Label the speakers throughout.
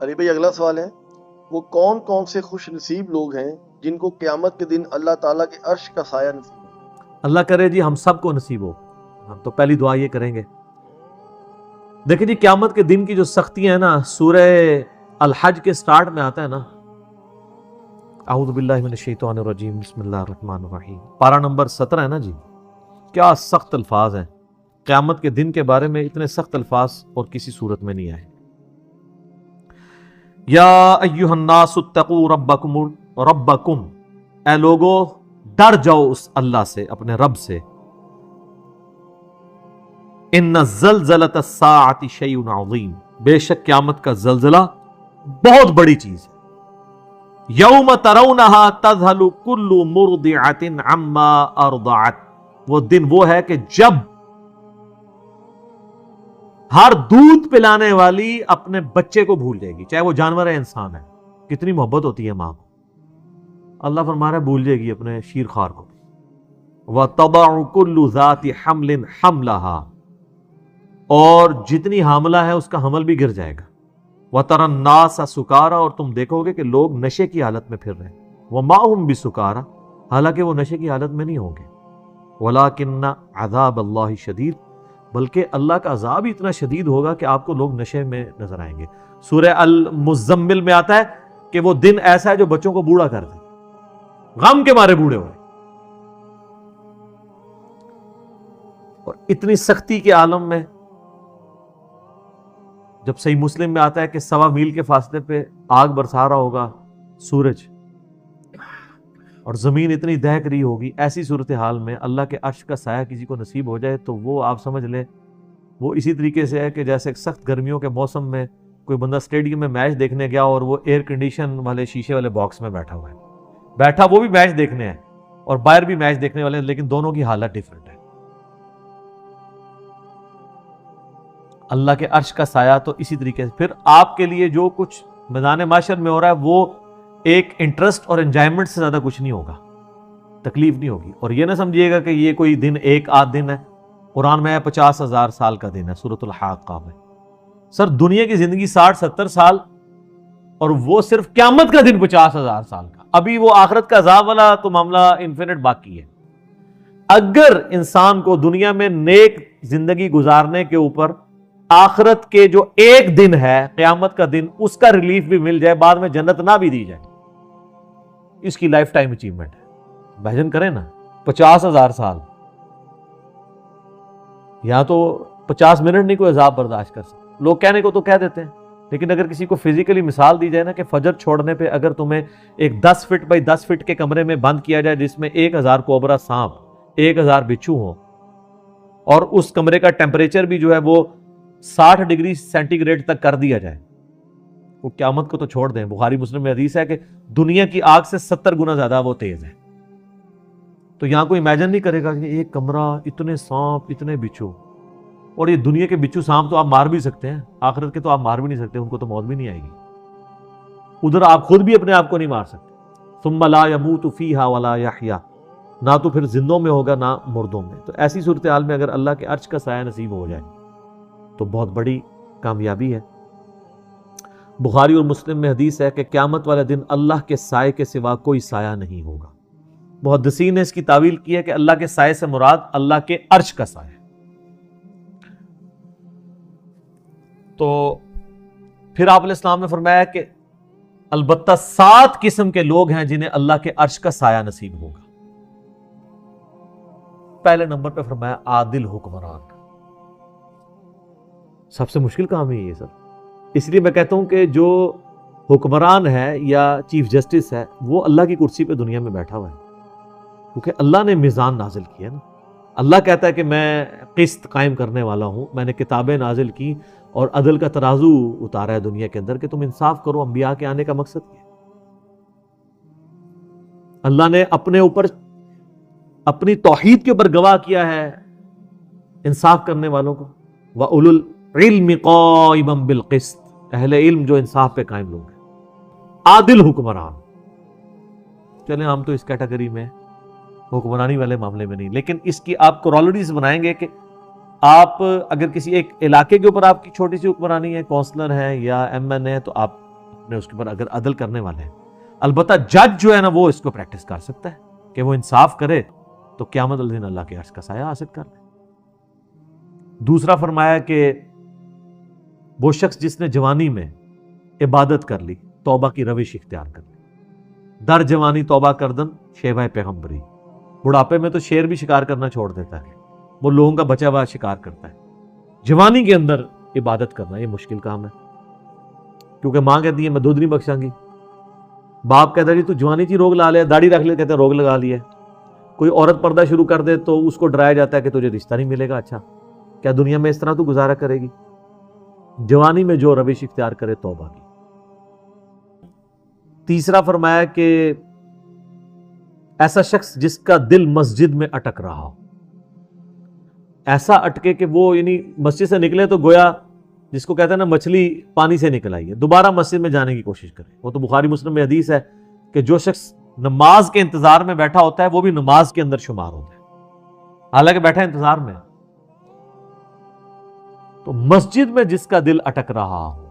Speaker 1: علی بھائی اگلا سوال ہے، وہ کون کون سے خوش نصیب لوگ ہیں جن کو قیامت کے دن اللہ تعالیٰ کے عرش کا سایہ نصیب ہو؟
Speaker 2: اللہ کرے جی ہم سب کو نصیب ہو. ہم تو پہلی دعا یہ کریں گے. دیکھیں جی قیامت کے دن کی جو سختی ہے نا، سورہ الحج کے سٹارٹ میں آتا ہے نا، اعوذ باللہ من الشیطان الرجیم بسم اللہ الرحمن الرحیم، پارہ نمبر 17 ہے نا جی. کیا سخت الفاظ ہیں قیامت کے دن کے بارے میں. اتنے سخت الفاظ اور کسی صورت میں نہیں آئے. یا ایھا الناس اتقوا ربکم، اے لوگو ڈر جاؤ اس اللہ سے، اپنے رب سے. ان زلزلۃ الساعۃ شیء عظیم، بے شک قیامت کا زلزلہ بہت بڑی چیز ہے. یوم ترونھا تذہل کل مرضعۃ عما ارضعت، وہ دن وہ ہے کہ جب ہر دودھ پلانے والی اپنے بچے کو بھول جائے گی، چاہے وہ جانور ہے انسان ہے. کتنی محبت ہوتی ہے ماں کو. اللہ فرما رہا ہے بھول جائے گی اپنے شیر خوار کو. وَتَضَعُ كُلُّ ذَاتِ حَمْلٍ حَمْلَهَا، اور جتنی حاملہ ہے اس کا حمل بھی گر جائے گا. وَتَرَى النَّاسَ سُكَارَى، اور تم دیکھو گے کہ لوگ نشے کی حالت میں پھر رہے ہیں. وَمَا هُمْ بِسُكَارَى، حالانکہ وہ نشے کی حالت میں نہیں ہوں گے. وَلَكِنَّ عَذَابَ اللَّهِ شَدِيدٌ، بلکہ اللہ کا عذاب اتنا شدید ہوگا کہ آپ کو لوگ نشے میں نظر آئیں گے. سورہ المزمل میں آتا ہے کہ وہ دن ایسا ہے جو بچوں کو بوڑھا کر دے، غم کے مارے بوڑھے ہوئے. اور اتنی سختی کے عالم میں جب صحیح مسلم میں آتا ہے کہ 1.25 میل کے فاصلے پہ آگ برسا رہا ہوگا سورج، اور زمین اتنی دہک رہی ہوگی، ایسی صورتحال میں اللہ کے عرش کا سایہ کسی کو نصیب ہو جائے تو وہ آپ سمجھ لیں وہ اسی طریقے سے ہے کہ جیسے ایک سخت گرمیوں کے موسم میں کوئی بندہ اسٹیڈیم میں میچ دیکھنے گیا اور وہ ایئر کنڈیشن والے شیشے والے باکس میں بیٹھا ہوا ہے. بیٹھا وہ بھی میچ دیکھنے ہے اور باہر بھی میچ دیکھنے والے ہیں، لیکن دونوں کی حالت ڈیفرنٹ ہے. اللہ کے عرش کا سایہ تو اسی طریقے سے پھر آپ کے لیے جو کچھ میدان معاشر میں ہو رہا ہے وہ ایک انٹرسٹ اور انجوائمنٹ سے زیادہ کچھ نہیں ہوگا، تکلیف نہیں ہوگی. اور یہ نہ سمجھیے گا کہ یہ کوئی دن ایک آدھ دن ہے. قرآن میں ہے 50,000 سال کا دن ہے سورۃ الحاقہ میں. سر دنیا کی زندگی 60-70 سال، اور وہ صرف قیامت کا دن 50,000 سال کا. ابھی وہ آخرت کا عذاب والا تو معاملہ انفینٹ باقی ہے. اگر انسان کو دنیا میں نیک زندگی گزارنے کے اوپر آخرت کے جو ایک دن ہے قیامت کا دن، اس کا ریلیف بھی مل جائے، بعد میں جنت نہ بھی دی جائے، اس کی لائف ٹائم اچیومنٹ ہے. امیجن کریں نا 50,000 سال، یہاں تو 50 منٹ نہیں کوئی عذاب برداشت کر سکتا. لوگ کہنے کو تو کہہ دیتے ہیں، لیکن اگر کسی کو فزیکلی مثال دی جائے نا کہ فجر چھوڑنے پہ اگر تمہیں ایک 10 فٹ بائی 10 فٹ کے کمرے میں بند کیا جائے جس میں 1000 کوبرا سانپ، 1000 بچھو ہوں، اور اس کمرے کا ٹیمپریچر بھی جو ہے وہ 60 ڈگری سینٹی گریڈ تک کر دیا جائے، وہ قیامت کو تو چھوڑ دیں. بخاری مسلم میں حدیث ہے کہ دنیا کی آگ سے 70 گنا زیادہ وہ تیز ہے. تو یہاں کوئی امیجن نہیں کرے گا کہ ایک کمرہ، اتنے سانپ، اتنے بچھو. اور یہ دنیا کے بچھو سانپ تو آپ مار بھی سکتے ہیں، آخرت کے تو آپ مار بھی نہیں سکتے، ان کو تو موت بھی نہیں آئے گی. ادھر آپ خود بھی اپنے آپ کو نہیں مار سکتے. ثم لا يموت فيها ولا يحيى، نہ تو پھر زندوں میں ہوگا نہ مردوں میں. تو ایسی صورتحال میں اگر اللہ کے عرش کا سایہ نصیب ہو جائے تو بہت بڑی کامیابی ہے. بخاری اور مسلم میں حدیث ہے کہ قیامت والے دن اللہ کے سائے کے سوا کوئی سایہ نہیں ہوگا. محدثین نے اس کی تعویل کی ہے کہ اللہ کے سائے سے مراد اللہ کے عرش کا سایہ. تو پھر آپ علیہ السلام نے فرمایا کہ البتہ 7 قسم کے لوگ ہیں جنہیں اللہ کے عرش کا سایہ نصیب ہوگا. پہلے نمبر پہ فرمایا عادل حکمران. سب سے مشکل کام ہے یہ سر. اس لیے میں کہتا ہوں کہ جو حکمران ہے یا چیف جسٹس ہے وہ اللہ کی کرسی پہ دنیا میں بیٹھا ہوا ہے، کیونکہ اللہ نے میزان نازل کیا نا. اللہ کہتا ہے کہ میں قسط قائم کرنے والا ہوں، میں نے کتابیں نازل کی اور عدل کا ترازو اتارا ہے دنیا کے اندر کہ تم انصاف کرو. انبیاء کے آنے کا مقصد کیا ہے؟ اللہ نے اپنے اوپر اپنی توحید کے اوپر گواہ کیا ہے انصاف کرنے والوں کو. وَأُولُو الْعِلْمِ قَائِمًا بِالْقِسْطِ، اہل علم جو انصاف پہ قائم لوگ ہیں. عادل حکمران. چلیں ہم تو اس کیٹیگری میں حکمرانی والے معاملے میں نہیں، لیکن اس کی آپ کورالریز بنائیں گے کہ آپ اگر کسی ایک علاقے کے اوپر آپ کی چھوٹی سی حکمرانی ہے، کونسلر ہے یا ایم این اے، تو آپ نے اس کے اوپر اگر عدل کرنے والے ہیں. البتہ جج جو ہے نا وہ اس کو پریکٹس کر سکتا ہے کہ وہ انصاف کرے تو قیامت والے دن اللہ کے عرش کا سایہ حاصل کر لے. دوسرا فرمایا کہ وہ شخص جس نے جوانی میں عبادت کر لی, توبہ کی روش اختیار کر لی, در جوانی توبہ کردن شیوہ پیغمبری, بڑھاپے میں تو شیر بھی شکار کرنا چھوڑ دیتا ہے, وہ لوگوں کا بچا ہوا شکار کرتا ہے. جوانی کے اندر عبادت کرنا یہ مشکل کام ہے, کیونکہ ماں کہتی ہے میں دودھ نہیں بخشاں گی, باپ کہتا ہے جی تو جوانی چی روگ لا لیا, داڑھی رکھ لے, کہتے ہیں روگ لگا لیا. کوئی عورت پردہ شروع کر دے تو اس کو ڈرایا جاتا ہے کہ تجھے رشتہ نہیں ملے گا. اچھا کیا دنیا میں اس طرح تو گزارا کرے گی؟ جوانی میں جو روش اختیار کرے توبہ کی. تیسرا فرمایا کہ ایسا شخص جس کا دل مسجد میں اٹک رہا ہو, ایسا اٹکے کہ وہ یعنی مسجد سے نکلے تو گویا جس کو کہتے ہیں نا مچھلی پانی سے نکل آئی ہے, دوبارہ مسجد میں جانے کی کوشش کرے. وہ تو بخاری مسلم میں حدیث ہے کہ جو شخص نماز کے انتظار میں بیٹھا ہوتا ہے وہ بھی نماز کے اندر شمار ہوتا ہے, حالانکہ بیٹھا انتظار میں. تو مسجد میں جس کا دل اٹک رہا ہو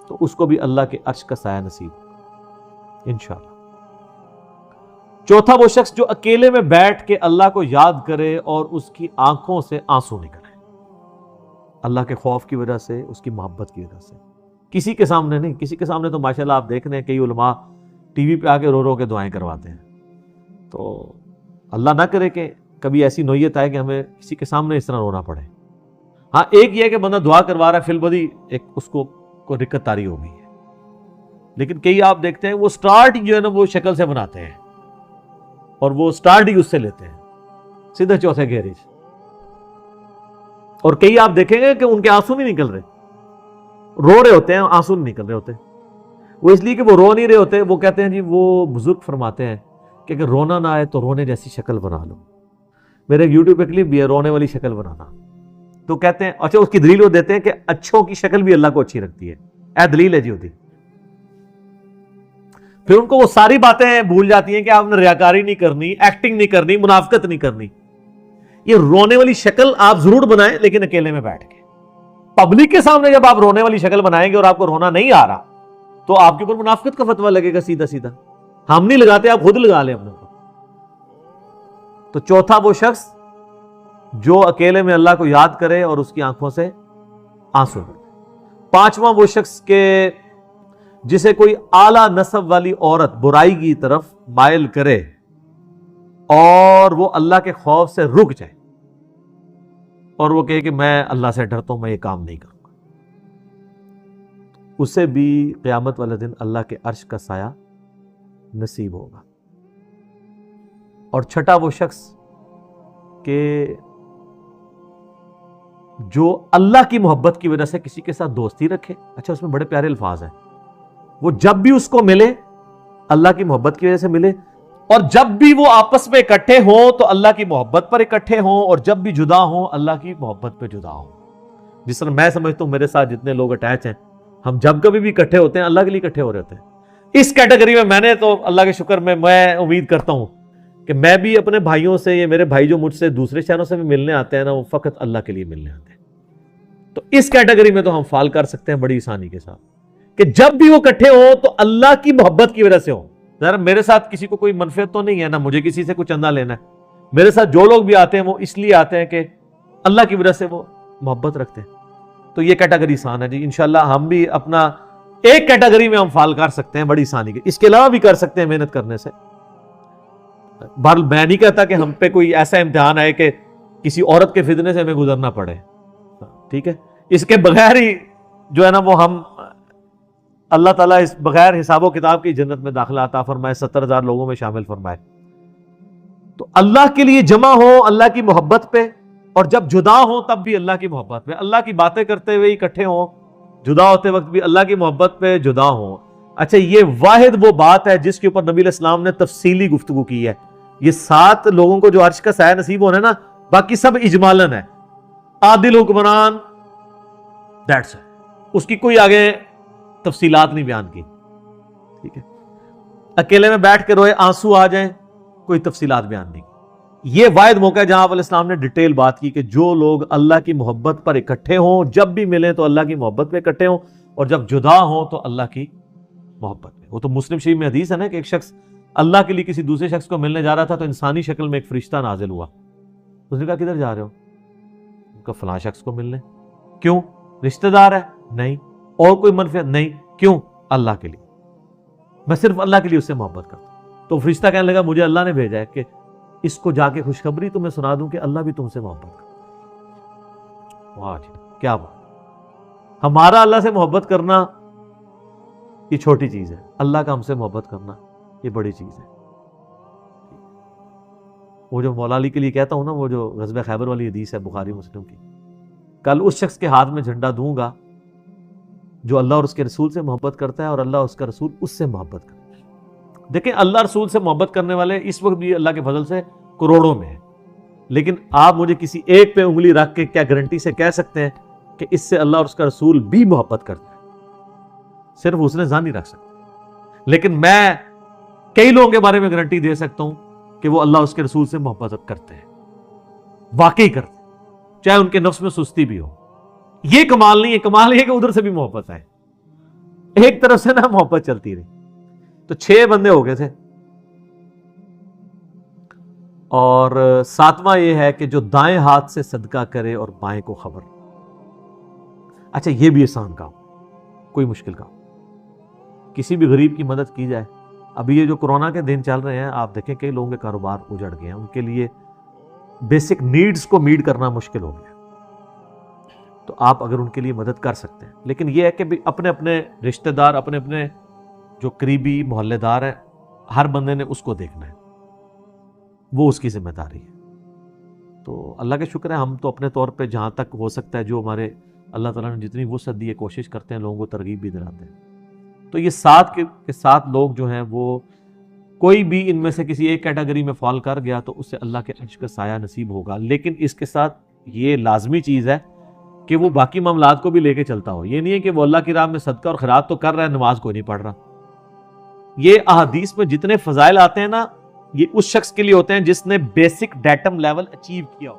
Speaker 2: تو اس کو بھی اللہ کے عرش کا سایہ نصیب ہوگا انشاءاللہ. چوتھا وہ شخص جو اکیلے میں بیٹھ کے اللہ کو یاد کرے اور اس کی آنکھوں سے آنسو نکلے, اللہ کے خوف کی وجہ سے, اس کی محبت کی وجہ سے, کسی کے سامنے نہیں. کسی کے سامنے تو ماشاءاللہ آپ دیکھ رہے ہیں کئی علماء ٹی وی پہ آ کے رو رو کے دعائیں کرواتے ہیں. تو اللہ نہ کرے کہ کبھی ایسی نوعیت آئے کہ ہمیں کسی کے سامنے اس طرح رونا پڑے. ہاں ایک یہ ہے کہ بندہ دعا کروا رہا ہے, فی البدی ایک اس کو دقت تاری ہو گئی ہے, لیکن کئی آپ دیکھتے ہیں وہ سٹارٹ جو ہے نا وہ شکل سے بناتے ہیں اور وہ سٹارٹ ہی اس سے لیتے ہیں سیدھے چوتھے گہرے سے. اور کئی آپ دیکھیں گے کہ ان کے آنسو نہیں نکل رہے, رو رہے ہوتے ہیں, آنسو نہیں نکل رہے ہوتے. وہ اس لیے کہ وہ رو نہیں رہے ہوتے. وہ کہتے ہیں جی, وہ بزرگ فرماتے ہیں کہ اگر رونا نہ آئے تو رونے جیسی شکل بنا لو. میرے ایک یوٹیوب پہ کلپ بھی ہے رونے والی شکل بنانا. تو کہتے ہیں اچھا اس کی دلیل وہ دیتے ہیں کہ اچھوں کی شکل بھی اللہ کو اچھی رکھتی ہے. اے دلیل ہے جی ہوتی. پھر ان کو وہ ساری باتیں بھول جاتی ہیں کہ آپ نے ریاکاری نہیں کرنی, ایکٹنگ نہیں کرنی, منافقت نہیں کرنی. یہ رونے والی شکل آپ ضرور بنائیں لیکن اکیلے میں بیٹھ کے. پبلک کے سامنے جب آپ رونے والی شکل بنائیں گے اور آپ کو رونا نہیں آ رہا تو آپ کے اوپر منافقت کا فتویٰ لگے گا سیدھا سیدھا. ہم نہیں لگاتے, آپ خود لگا لیں اپنے کو. تو چوتھا وہ شخص جو اکیلے میں اللہ کو یاد کرے اور اس کی آنکھوں سے آنسو. پانچواں وہ شخص کہ جسے کوئی اعلیٰ نسب والی عورت برائی کی طرف مائل کرے اور وہ اللہ کے خوف سے رک جائے اور وہ کہے کہ میں اللہ سے ڈرتا ہوں, میں یہ کام نہیں کروں گا, اسے بھی قیامت والے دن اللہ کے عرش کا سایہ نصیب ہوگا. اور چھٹا وہ شخص کہ جو اللہ کی محبت کی وجہ سے کسی کے ساتھ دوستی رکھے. اچھا اس میں بڑے پیارے الفاظ ہیں. وہ جب بھی اس کو ملے اللہ کی محبت کی وجہ سے ملے, اور جب بھی وہ آپس میں اکٹھے ہوں تو اللہ کی محبت پر اکٹھے ہوں, اور جب بھی جدا ہوں اللہ کی محبت پہ جدا ہوں. جس طرح میں سمجھتا ہوں میرے ساتھ جتنے لوگ اٹیچ ہیں, ہم جب کبھی بھی اکٹھے ہوتے ہیں اللہ کے لیے اکٹھے ہو رہے ہوتے ہیں. اس کیٹیگری میں نے تو اللہ کے شکر میں امید کرتا ہوں کہ میں بھی اپنے بھائیوں سے, یہ میرے بھائی جو مجھ سے دوسرے شہروں سے بھی ملنے آتے ہیں نا, وہ فقط اللہ کے لیے ملنے آتے ہیں. تو اس کیٹیگری میں تو ہم فال کر سکتے ہیں بڑی آسانی کے ساتھ کہ جب بھی وہ اکٹھے ہوں تو اللہ کی محبت کی وجہ سے ہوں. ذرا میرے ساتھ کسی کو کوئی منفعت تو نہیں ہے, نہ مجھے کسی سے کچھ چندہ لینا ہے. میرے ساتھ جو لوگ بھی آتے ہیں وہ اس لیے آتے ہیں کہ اللہ کی وجہ سے وہ محبت رکھتے ہیں. تو یہ کیٹیگری آسان ہے جی. انشاءاللہ ہم بھی اپنا ایک کیٹیگری میں ہم فال کر سکتے ہیں بڑی آسانی کے. اس کے علاوہ بھی کر سکتے ہیں محنت کرنے سے. بہرحال میں نہیں کہتا کہ ہم پہ کوئی ایسا امتحان آئے کہ کسی عورت کے فتنے سے ہمیں گزرنا پڑے, ٹھیک ہے. اس کے بغیر ہی جو ہے نا وہ ہم اللہ تعالیٰ اس بغیر حساب و کتاب کی جنت میں داخلہ عطا فرمائے, 70,000 لوگوں میں شامل فرمائے. تو اللہ کے لیے جمع ہو اللہ کی محبت پہ, اور جب جدا ہو تب بھی اللہ کی محبت پہ. اللہ کی باتیں کرتے ہوئے اکٹھے ہوں, جدا ہوتے وقت بھی اللہ کی محبت پہ جدا ہوں. اچھا یہ واحد وہ بات ہے جس کے اوپر نبی علیہ السلام نے تفصیلی گفتگو کی ہے. یہ 7 لوگوں کو جو عرش کا سایہ نصیب ہونا ہے نا, باقی سب اجمالاً ہے. عادل حکمران, دیٹس اس کی کوئی آگے تفصیلات نہیں بیان کی, ٹھیک ہے. اکیلے میں بیٹھ کے روئے آنسو آ جائیں, کوئی تفصیلات بیان نہیں. یہ واحد موقع ہے جہاں آپ علیہ السلام نے ڈیٹیل بات کی کہ جو لوگ اللہ کی محبت پر اکٹھے ہوں, جب بھی ملیں تو اللہ کی محبت پہ اکٹھے ہوں, اور جب جدا ہوں تو اللہ کی محبت میں. وہ تو مسلم شریف میں حدیث ہے نا کہ ایک شخص اللہ کے لیے کسی دوسرے شخص کو ملنے جا رہا تھا تو انسانی شکل میں ایک فرشتہ نازل ہوا. اس نے کہا کدھر جا رہے ہو؟ ان کا فلاں شخص کو ملنے. کیوں؟ رشتہ دار ہے؟ نہیں. اور کوئی منفعت؟ نہیں. کیوں؟ اللہ کے لیے. میں صرف اللہ کے لیے اس سے محبت کرتا ہوں. تو فرشتہ کہنے لگا مجھے اللہ نے بھیجا ہے کہ اس کو جا کے خوشخبری تمہیں سنا دوں کہ اللہ بھی تم سے محبت کرتا ہے. واہ جی کیا بات. ہمارا اللہ سے محبت کرنا یہ چھوٹی چیز ہے, اللہ کا ہم سے محبت کرنا یہ بڑی چیز ہے. وہ جو مولا علی کے لیے کہتا ہوں نا, وہ جو غزوہ خیبر والی حدیث ہے بخاری مسلم کی, کل اس شخص کے ہاتھ میں جھنڈا دوں گا جو اللہ اور اس کے رسول سے محبت کرتا ہے اور اللہ اور اس کا رسول اس سے محبت کرتا ہے. دیکھیں اللہ رسول سے محبت کرنے والے اس وقت بھی اللہ کے فضل سے کروڑوں میں ہیں, لیکن آپ مجھے کسی ایک پہ انگلی رکھ کے کیا گارنٹی سے کہہ سکتے ہیں کہ اس سے اللہ اور اس کا رسول بھی محبت کرتا ہے؟ صرف اس نے ذہن نہیں رکھ سکتا, لیکن میں کئی لوگوں کے بارے میں گارنٹی دے سکتا ہوں کہ وہ اللہ اور اس کے رسول سے محبت کرتے ہیں, واقعی کرتے ہیں, چاہے ان کے نفس میں سستی بھی ہو. یہ کمال نہیں ہے, کمال یہ کہ ادھر سے بھی محبت ہے, ایک طرف سے نہ محبت چلتی رہی. تو 6 بندے ہو گئے تھے. اور 7واں یہ ہے کہ جو دائیں ہاتھ سے صدقہ کرے اور بائیں کو خبر. اچھا یہ بھی آسان کام, کوئی مشکل کام. کسی بھی غریب کی مدد کی جائے. ابھی یہ جو کورونا کے دن چل رہے ہیں آپ دیکھیں کئی لوگوں کے کاروبار اجڑ گئے ہیں, ان کے لیے بیسک نیڈز کو میٹ کرنا مشکل ہو گیا. تو آپ اگر ان کے لیے مدد کر سکتے ہیں, لیکن یہ ہے کہ اپنے اپنے رشتہ دار, اپنے اپنے جو قریبی محلے دار ہیں, ہر بندے نے اس کو دیکھنا ہے, وہ اس کی ذمہ داری ہے. تو اللہ کا شکر ہے ہم تو اپنے طور پہ جہاں تک ہو سکتا ہے جو ہمارے اللہ تعالیٰ نے جتنی وسعت دی ہے کوشش کرتے ہیں, لوگوں کو ترغیب بھی دلاتے ہیں. تو یہ 7 کے 7 لوگ جو ہیں وہ کوئی بھی ان میں سے کسی ایک کیٹیگری میں فال کر گیا تو اس سے اللہ کے عرش کا سایہ نصیب ہوگا. لیکن اس کے ساتھ یہ لازمی چیز ہے کہ وہ باقی معاملات کو بھی لے کے چلتا ہو. یہ نہیں ہے کہ وہ اللہ کی راہ میں صدقہ اور خیرات تو کر رہا ہے, نماز کوئی نہیں پڑھ رہا. یہ احادیث میں جتنے فضائل آتے ہیں نا, یہ اس شخص کے لیے ہوتے ہیں جس نے بیسک ڈیٹم لیول اچیو کیا ہو.